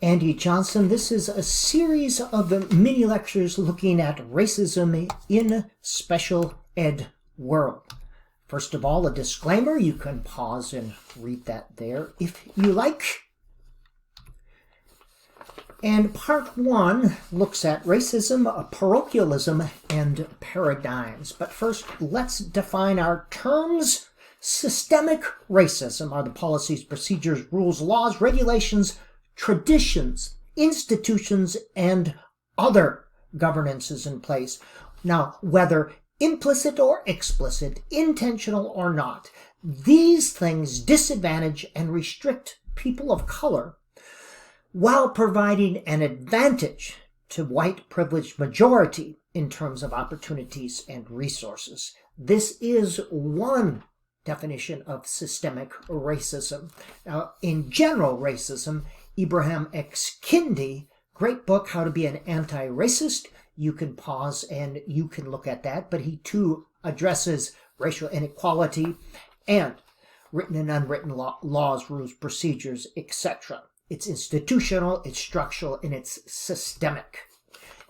Andy Johnson. This is a series of mini lectures looking at racism in special ed world. First of all, a disclaimer. You can pause and read that there if you like. And part one looks at racism, parochialism, and paradigms. But first, let's define our terms. Systemic racism are the policies, procedures, rules, laws, regulations, traditions, institutions, and other governances in place. Now, whether implicit or explicit, intentional or not, these things disadvantage and restrict people of color while providing an advantage to white privileged majority in terms of opportunities and resources. This is one definition of systemic racism. Now, in general racism, Ibram X. Kendi, great book, How to Be an Anti-Racist. You can pause and you can look at that, but he too addresses racial inequality and written and unwritten laws, rules, procedures, etc. It's institutional, it's structural, and it's systemic.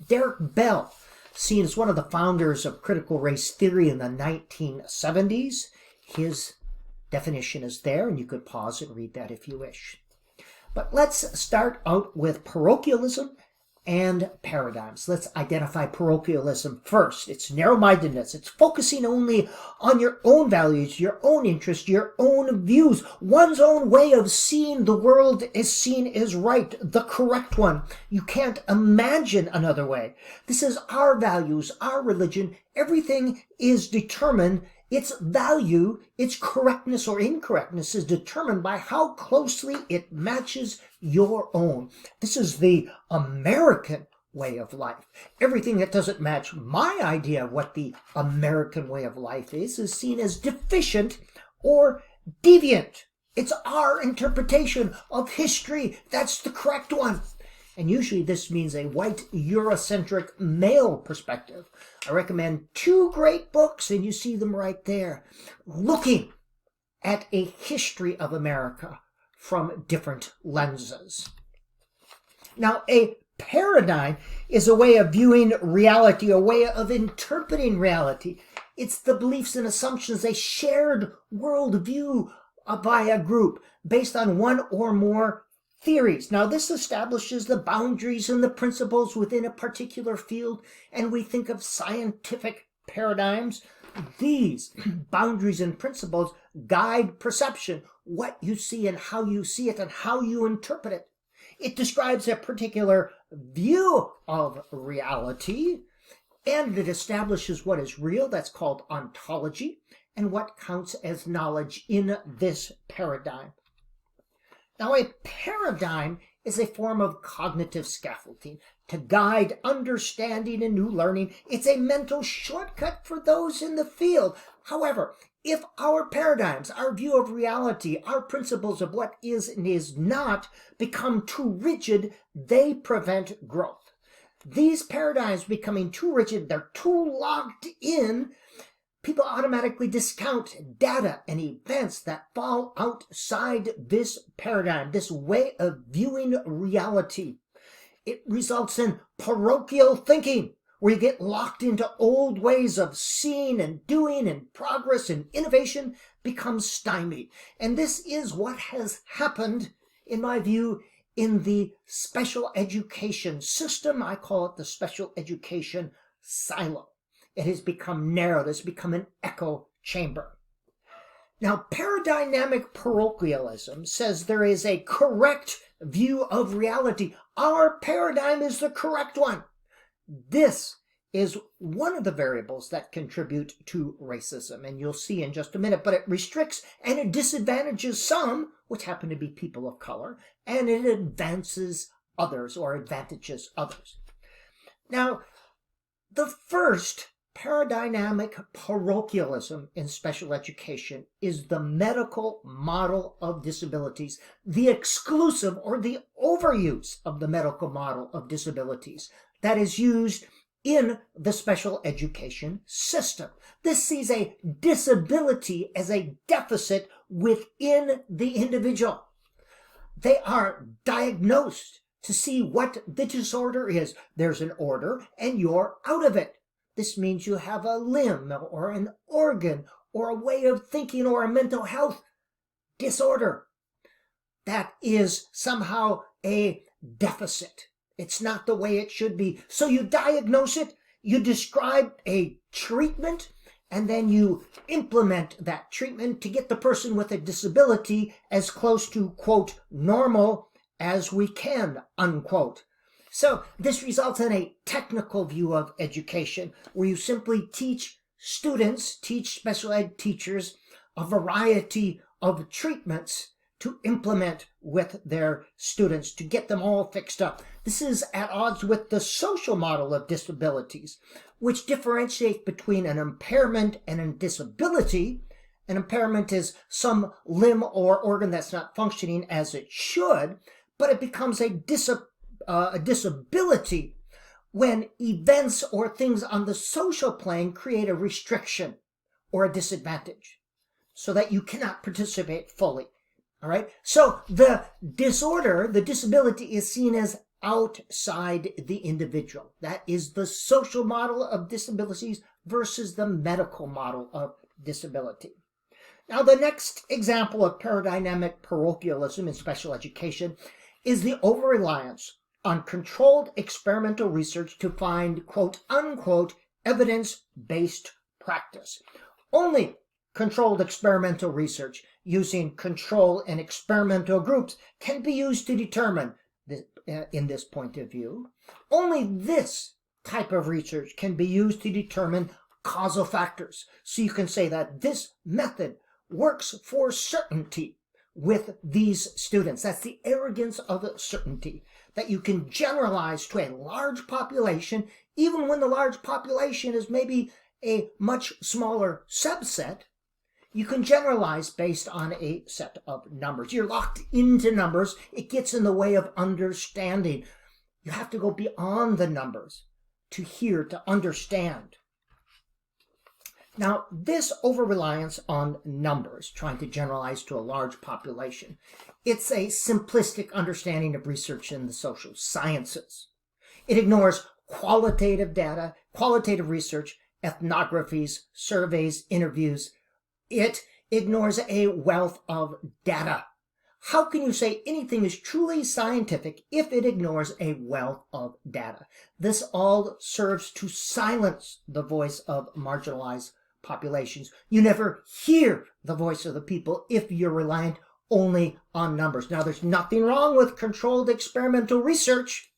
Derek Bell, seen as one of the founders of critical race theory in the 1970s, his definition is there, and you could pause and read that if you wish. But let's start out with parochialism and paradigms. Let's identify parochialism first. It's narrow-mindedness. It's focusing only on your own values, your own interests, your own views. One's own way of seeing the world is seen as right, the correct one. You can't imagine another way. This is our values, our religion. Everything is determined. Its value, its correctness or incorrectness is determined by how closely it matches your own. This is the American way of life. Everything that doesn't match my idea of what the American way of life is seen as deficient or deviant. It's our interpretation of history. That's the correct one. And usually this means a white Eurocentric male perspective. I recommend two great books, and you see them right there, looking at a history of America from different lenses. Now, a paradigm is a way of viewing reality, a way of interpreting reality. It's the beliefs and assumptions, a shared worldview by a group based on one or more theories. Now, this establishes the boundaries and the principles within a particular field, and we think of scientific paradigms. These boundaries and principles guide perception, what you see and how you see it and how you interpret it. It describes a particular view of reality, and it establishes what is real, that's called ontology, and what counts as knowledge in this paradigm. Now, a paradigm is a form of cognitive scaffolding to guide understanding and new learning. It's a mental shortcut for those in the field. However, if our paradigms, our view of reality, our principles of what is and is not become too rigid, they prevent growth. These paradigms becoming too rigid, they're too locked in, people automatically discount data and events that fall outside this paradigm, this way of viewing reality. It results in parochial thinking, where you get locked into old ways of seeing and doing, and progress and innovation becomes stymied. And this is what has happened, in my view, in the special education system. I call it the special education silo. It has become narrow. It has become an echo chamber. Now, paradigmatic parochialism says there is a correct view of reality. Our paradigm is the correct one. This is one of the variables that contribute to racism, and you'll see in just a minute, but it restricts and it disadvantages some, which happen to be people of color, and it advances others or advantages others. Now, the first paradigmatic parochialism in special education is the medical model of disabilities, the exclusive or the overuse of the medical model of disabilities that is used in the special education system. This sees a disability as a deficit within the individual. They are diagnosed to see what the disorder is. There's an order and you're out of it. This means you have a limb or an organ or a way of thinking or a mental health disorder. That is somehow a deficit. It's not the way it should be. So you diagnose it, you describe a treatment, and then you implement that treatment to get the person with a disability as close to, quote, normal as we can, unquote. So this results in a technical view of education where you simply teach students, teach special ed teachers a variety of treatments to implement with their students to get them all fixed up. This is at odds with the social model of disabilities, which differentiates between an impairment and a disability. An impairment is some limb or organ that's not functioning as it should, but it becomes a disability when events or things on the social plane create a restriction or a disadvantage so that you cannot participate fully. All right. So the disorder, the disability is seen as outside the individual. That is the social model of disabilities versus the medical model of disability. Now, the next example of paradigmatic parochialism in special education is the over-reliance on controlled experimental research to find, quote, unquote, evidence-based practice. Only controlled experimental research using control and experimental groups can be used to determine, in this point of view, only this type of research can be used to determine causal factors. So you can say that this method works for certainty with these students. That's the arrogance of certainty, that you can generalize to a large population, even when the large population is maybe a much smaller subset. You can generalize based on a set of numbers. You're locked into numbers. It gets in the way of understanding. You have to go beyond the numbers to hear, to understand. Now, this over-reliance on numbers, trying to generalize to a large population, it's a simplistic understanding of research in the social sciences. It ignores qualitative data, qualitative research, ethnographies, surveys, interviews. It ignores a wealth of data. How can you say anything is truly scientific if it ignores a wealth of data? This all serves to silence the voice of marginalized populations. You never hear the voice of the people if you're reliant only on numbers. Now, there's nothing wrong with controlled experimental research.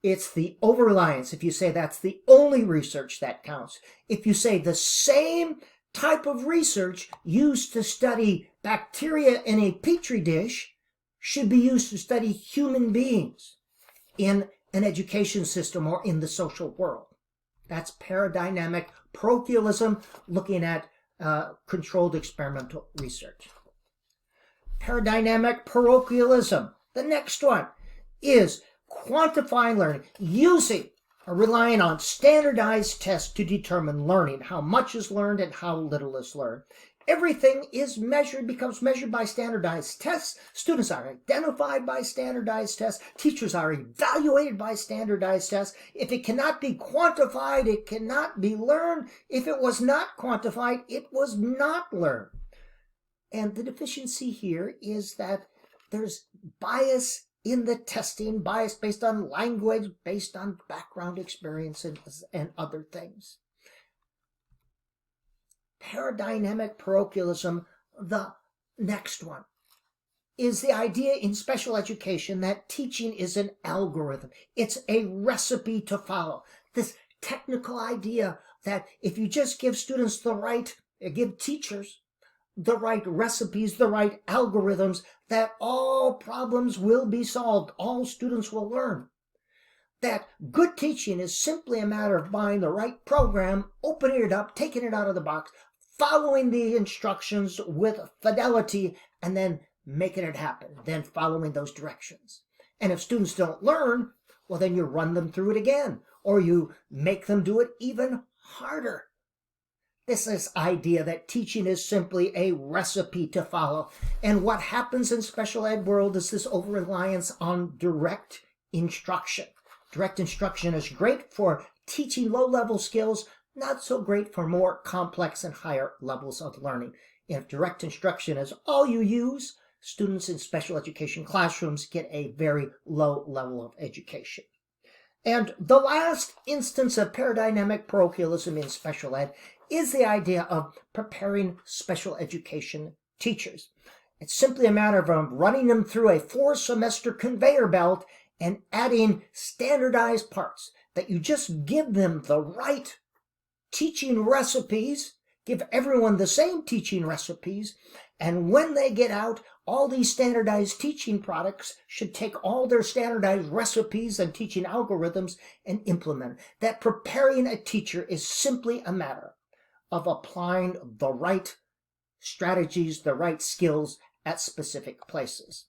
It's the over-reliance. If you say that's the only research that counts. If you say the same type of research used to study bacteria in a petri dish should be used to study human beings in an education system or in the social world. That's paradigmatic parochialism, looking at controlled experimental research. Paradigmatic parochialism, the next one, is quantifying learning, using or relying on standardized tests to determine learning, how much is learned and how little is learned. Everything is measured, becomes measured by standardized tests. Students are identified by standardized tests. Teachers are evaluated by standardized tests. If it cannot be quantified, it cannot be learned. If it was not quantified, it was not learned. And the deficiency here is that there's bias in the testing, bias based on language, based on background experiences, and other things. Paradigmatic parochialism, the next one, is the idea in special education that teaching is an algorithm. It's a recipe to follow. This technical idea that if you just give students give teachers the right recipes, the right algorithms, that all problems will be solved, all students will learn. That good teaching is simply a matter of buying the right program, opening it up, taking it out of the box, following the instructions with fidelity, and then making it happen, then following those directions. And if students don't learn, well, then you run them through it again, or you make them do it even harder. This idea that teaching is simply a recipe to follow. And what happens in special ed world is this over-reliance on direct instruction. Direct instruction is great for teaching low-level skills, not so great for more complex and higher levels of learning. If direct instruction is all you use, students in special education classrooms get a very low level of education. And the last instance of paradigmatic parochialism in special ed is the idea of preparing special education teachers. It's simply a matter of running them through a 4-semester conveyor belt and adding standardized parts, that you just give them the right teaching recipes, give everyone the same teaching recipes, and when they get out, all these standardized teaching products should take all their standardized recipes and teaching algorithms and implement. That preparing a teacher is simply a matter of applying the right strategies, the right skills at specific places.